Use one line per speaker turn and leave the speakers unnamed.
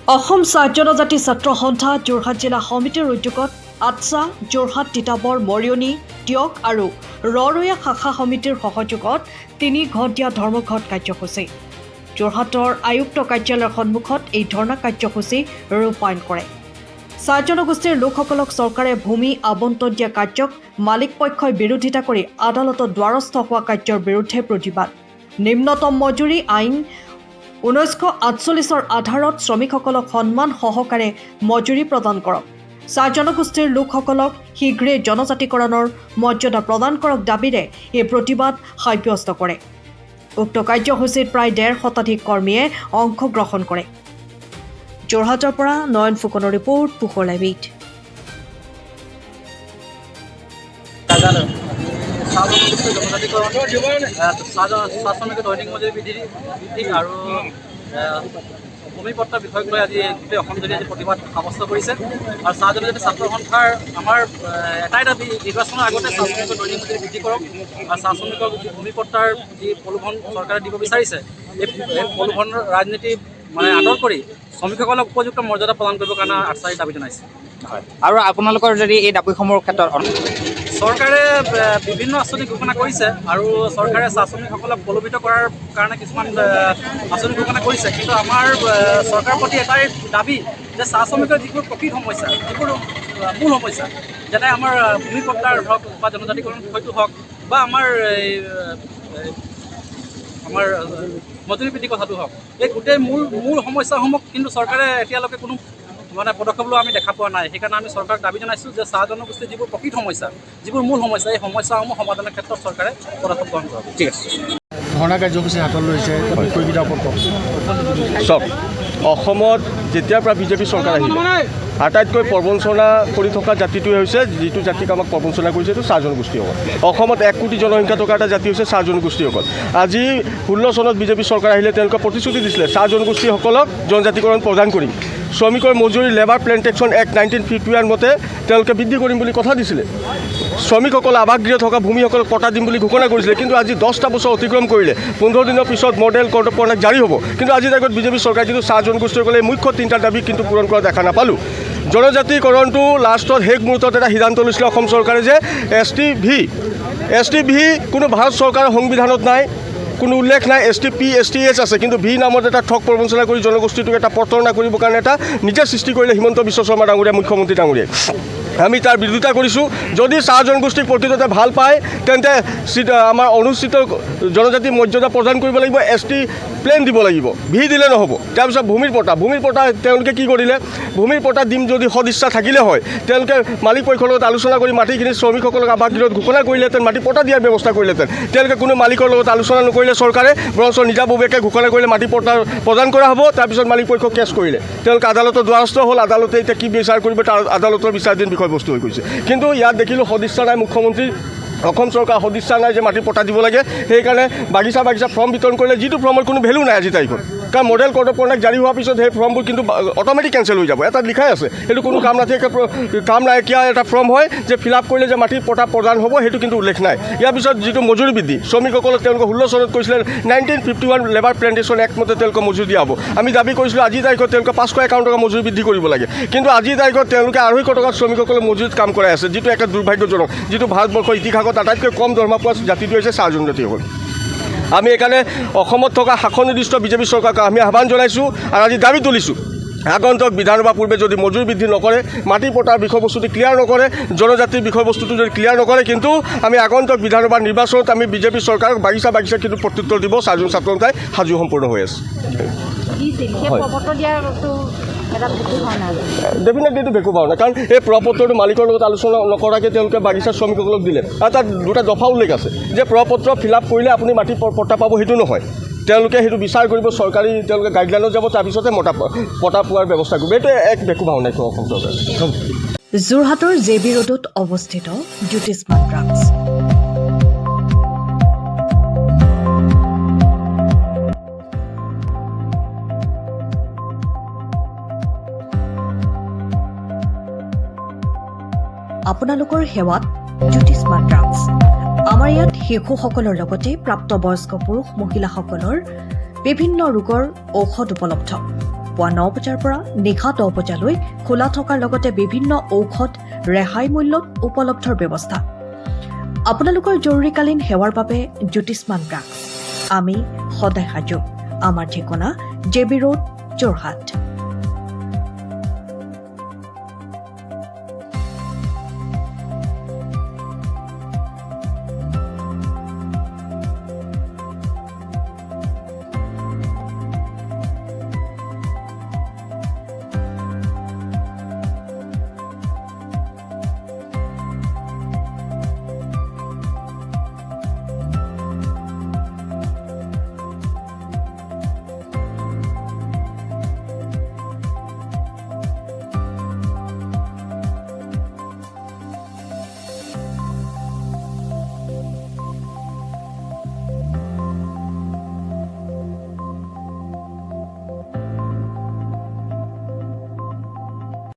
অসম চাহ জনজাতি ছাত্ৰ সন্থা যোৰহাট জিলা সমিতিৰ উদ্যোগত আটছা যোৰহাট তিতাবৰ মৰিয়নি টিয়ক আৰু ৰৰৈয়া শাখা সমিতিৰ সহযোগত 3 ঘণ্টীয়া ধৰ্মঘট কাৰ্যসূচী যোৰহাটৰ আয়ুক্ত কাৰ্যালয়ৰ সন্মুখত এই ধৰ্ণা কাৰ্যসূচী ৰূপায়ণ কৰে। চাহ জনগোষ্ঠীৰ লোকসকলক চৰকাৰে ভূমি আবণ্টন দিয়া কাৰ্যক মালিক পক্ষই বিৰোধিতা কৰি আদালতত দ্বাৰস্থ হোৱা কাৰ্যৰ বিৰুদ্ধে প্ৰতিবাদ। নিম্নতম মজুৰি আইন 1948 আধাৰত শ্ৰমিকসকলক সন্মান সহকাৰে মজুৰি প্ৰদান কৰক। চাহ জনগোষ্ঠীৰ লোকসকলক শীঘ্ৰে জনজাতিকৰণৰ মৰ্যাদা প্ৰদান কৰক দাবীৰে এই প্ৰতিবাদ সাব্যস্ত কৰে। উক্ত কাৰ্যসূচীত প্ৰায় 1.5 শতাধিক কৰ্মীয়ে অংশগ্ৰহণ কৰে। যোৰহাটৰ পৰা নয়ন ফুকনৰ ৰিপৰ্ট, পোহৰ লাইভ।
শ্ৰমিকৰ দৈনিক মজুৰি বৃদ্ধি আৰু ভূমি পট্টাৰ বিষয়ক লৈ আজি গোটেই অসমজুৰি আজি প্ৰতিবাদ সাব্যস্ত কৰিছে। আৰু চাহ জনজাতি ছাত্ৰ সন্থাৰ আমাৰ এটাই দাবী, নিৰ্বাচনৰ আগতে চাহ শ্ৰমিকৰ দৈনিক মজুৰি বৃদ্ধি কৰক আৰু চাহ শ্ৰমিকৰ ভূমি পট্টাৰ যি প্ৰলোভন চৰকাৰে দিব বিচাৰিছে এই প্ৰলোভন ৰাজনীতি আঁতৰ কৰি শ্ৰমিকসকলক উপযুক্ত মৰ্যাদা প্ৰদান কৰিবৰ কাৰণে আটছাই দাবী জনাইছে।
হয়, আৰু আপোনালোকৰ যদি এই দাবীসমূহৰ ক্ষেত্ৰত
চৰকাৰে বিভিন্ন আঁচনি ঘোষণা কৰিছে আৰু চৰকাৰে চাহ শ্ৰমিকসকলক প্ৰলোভিত কৰাৰ কাৰণে কিছুমান আঁচনি ঘোষণা কৰিছে, কিন্তু আমাৰ চৰকাৰৰ প্ৰতি এটাই দাবী যে চাহ শ্ৰমিকৰ যিবোৰ প্ৰকৃত সমস্যা, যিবোৰ মূল সমস্যা, যেনে আমাৰ ভূমি পট্টাৰ হওক বা জনজাতিকৰণ বিষয়টো হওক বা আমাৰ মজুৰি বৃদ্ধি কথাটো হওক, এই গোটেই মূল সমস্যাসমূহ কিন্তু চৰকাৰে এতিয়ালৈকে কোনো পদক্ষেপ লোৱা আমি দেখা পোৱা নাই। সেইকাৰণে আমি চৰকাৰক দাবী জনাইছোঁ যে চাহ জনগোষ্ঠীৰ যিবোৰ প্ৰকৃত সমস্যা, যিবোৰ মূল সমস্যা, এই সমস্যাসমূহ সমাধানৰ ক্ষেত্ৰত চৰকাৰে পদক্ষেপ গ্ৰহণ কৰক।
ঠিক আছে।
ধৰ্ণা কাৰ্যসূচী হাতত লৈছে,
চাওক, অসমত যেতিয়াৰ পৰা বিজেপি চৰকাৰ আহিলে আটাইতকৈ প্ৰবঞ্চনা কৰি থকা জাতিটোৱে হৈছে, যিটো জাতিক আমাক প্ৰবঞ্চনা কৰিছে, এইটো চাহ জনগোষ্ঠীসকল। অসমত 1 কোটি জনসংখ্যা থকা এটা জাতি হৈছে চাহ জনগোষ্ঠীসকল। আজি 16 চনত বিজেপি চৰকাৰ আহিলে তেওঁলোকে প্ৰতিশ্ৰুতি দিছিলে চাহ জনগোষ্ঠীসকলক জনজাতিকৰণ প্ৰদান কৰিম। শ্ৰমিকৰ মজুৰি লেবাৰ প্লেণ্টেশ্যন এক্ট 1951 মতে তেওঁলোকে বৃদ্ধি কৰিম বুলি কথা দিছিলে। শ্ৰমিকসকলে আৱাসগৃহ থকা ভূমিসকলক পটা দিম বুলি ঘোষণা কৰিছিলে, কিন্তু আজি 10টা বছৰ অতিক্ৰম কৰিলে। 15 দিনৰ পিছত মডেল কোড অফ কণ্ডাক্ট জাৰি হ'ব, কিন্তু আজিৰ আগত বিজেপি চৰকাৰে কিন্তু চাহ জনগোষ্ঠীসকলে মুখ্য 3টা দাবী কিন্তু পূৰণ কৰা দেখা নাপালোঁ। জনজাতিকৰণটো লাষ্টত শেষ মুহূৰ্তত এটা সিদ্ধান্ত লৈছিলে অসম চৰকাৰে যে STV কোনো ভাৰত চৰকাৰৰ সংবিধানত নাই, কোনো উল্লেখ নাই। STP STH আছে, কিন্তু ভি নামত এটা ঠগ প্ৰবঞ্চনা কৰি জনগোষ্ঠীটোক এটা প্ৰতাৰণা কৰিবৰ কাৰণে এটা নিজে সৃষ্টি কৰিলে হিমন্ত বিশ্ব শৰ্মা ডাঙৰীয়া, মুখ্যমন্ত্ৰী ডাঙৰীয়াই। আমি তাৰ বিৰোধিতা কৰিছোঁ। যদি চাহ জনগোষ্ঠীক প্ৰকৃততে ভাল পায় তেন্তে আমাৰ অনুষ্ঠিত জনজাতি মৰ্যাদা প্ৰদান কৰিব লাগিব, ST প্লেন দিব লাগিব, ভি দিলে নহ'ব। তাৰপিছত ভূমিৰ পটা তেওঁলোকে কি কৰিলে, ভূমিৰ পটা দিম যদি সদিচ্ছা থাকিলে হয়, তেওঁলোকে মালিক পক্ষৰ লগত আলোচনা কৰি মাটিখিনি শ্ৰমিকসকলক আৱাসগৃহত ঘোষণা কৰিলেহেঁতেন, মাটি পটা দিয়াৰ ব্যৱস্থা কৰিলেহেঁতেন। তেওঁলোকে কোনো মালিকৰ লগত আলোচনা নকৰিলে, চৰকাৰে বৰঞ্চ নিজাববীয়াকৈ ঘোষণা কৰিলে মাটি পটা প্ৰদান কৰা হ'ব। তাৰপিছত মালিক পক্ষক কেছ কৰিলে, তেওঁলোকে আদালতৰ দ্বাৰস্থ হ'ল। আদালতে এতিয়া কি বিচাৰ কৰিব তাৰ আদালতৰ বিচাৰাধীন বিষয়বস্তু হৈ গৈছে। কিন্তু ইয়াত দেখিলোঁ সদিচ্ছা নাই মুখ্যমন্ত্ৰী, অসম চৰকাৰ সদিচ্ছা নাই যে মাটি পটা দিব লাগে। সেইকাৰণে বাগিচা ফৰ্ম বিতৰণ কৰিলে, যিটো ফৰ্মৰ কোনো ভেলু নাই আজিৰ তাৰিখত। কাৰণ মডেল কোড অফ কণ্ডাক্ট জাৰি হোৱাৰ পিছত সেই ফৰ্মবোৰ কিন্তু অট'মেটিক কেঞ্চেল হৈ যাব। এটা লিখাই আছে, সেইটো কোনো কাম নাইকিয়া এটা ফৰ্ম হয় যে ফিল আপ কৰিলে যে মাটি পটা প্ৰদান হ'ব, সেইটো কিন্তু উল্লেখ নাই। ইয়াৰ পিছত যিটো মজুৰি বৃদ্ধি, শ্ৰমিকসকলক তেওঁলোকে 16 চনত কৈছিলে 1951 লেবাৰ প্লেণ্টেশ্যন এক্ট মতে তেওঁলোকক মজুৰি দিয়া হ'ব। আমি দাবী কৰিছিলোঁ আজিৰ তাৰিখত তেওঁলোকে 551 টকা মজুৰি বৃদ্ধি কৰিব লাগে, কিন্তু আজিৰ তাৰিখত তেওঁলোকে 250 টকাত শ্ৰমিকসকলে মজুৰিত কাম কৰাই আছে, যিটো একে দুৰ্ভাগ্যজনক। যিটো ভাৰতবৰ্ষৰ ইতিহাসত আটাইতকৈ কম দৰমহা পোৱা জাতিটো হৈছে চাহ জনজাতিসকল। আমি এইকাৰণে অসমত থকা শাসননিৰ্দিষ্ট বিজেপি চৰকাৰক আমি আহ্বান জনাইছোঁ আৰু আজি দাবী তুলিছোঁ, আগন্তুক বিধানসভাৰ পূৰ্বে যদি মজুৰি বৃদ্ধি নকৰে, মাটি পটাৰ বিষয়বস্তুটো ক্লিয়াৰ নকৰে, জনজাতিৰ বিষয়বস্তুটো যদি ক্লিয়াৰ নকৰে, কিন্তু আমি আগন্তুক বিধানসভাৰ নিৰ্বাচনত আমি বিজেপি চৰকাৰক বাগিচা কিন্তু প্ৰত্যুত্তৰ দিব। ছাত্ৰ সন্থাই সাজু সম্পূৰ্ণ হৈ আছে। ডেফিনেটলি এইটো ভেকু ভাওনা, কাৰণ এই প্ৰপত্ৰটো মালিকৰ লগত আলোচনা নকৰাকৈ তেওঁলোকে বাগিচাৰ শ্ৰমিকসকলক দিলে। আৰু তাত 2টা দফা উল্লেখ আছে যে প্ৰপত্ৰ ফিল আপ কৰিলে আপুনি মাটি পট্টা পাব, সেইটো নহয়। তেওঁলোকে সেইটো বিচাৰ কৰিব, চৰকাৰী তেওঁলোকে গাইডলাইনত যাব, তাৰপিছতে পটা পোৱাৰ ব্যৱস্থা কৰিব। এইটো এক ভেকু ভাওনা অসম চৰকাৰে।
যোৰহাটৰ JB ৰোডত অৱস্থিত জ্যোতিষ্মান ড্ৰাগছ। আপোনালোকৰ সেৱাত জ্যোতিষ্মান ড্ৰাগছ। আমাৰ ইয়াত শিশুসকলৰ লগতে প্ৰাপ্তবয়স্ক পুৰুষ মহিলাসকলৰ বিভিন্ন ৰোগৰ ঔষধ উপলব্ধ। পুৱা 9 বজাৰ পৰা নিশা 10 বজালৈ খোলা থকাৰ লগতে বিভিন্ন ঔষধ ৰেহাই মূল্যত উপলব্ধৰ ব্যৱস্থা। আপোনালোকৰ জৰুৰীকালীন সেৱাৰ বাবে জ্যোতিষ্মান ড্ৰাগছ। আমি সদায় সাজু। আমাৰ ঠিকনা JB ৰোড, যোৰহাট।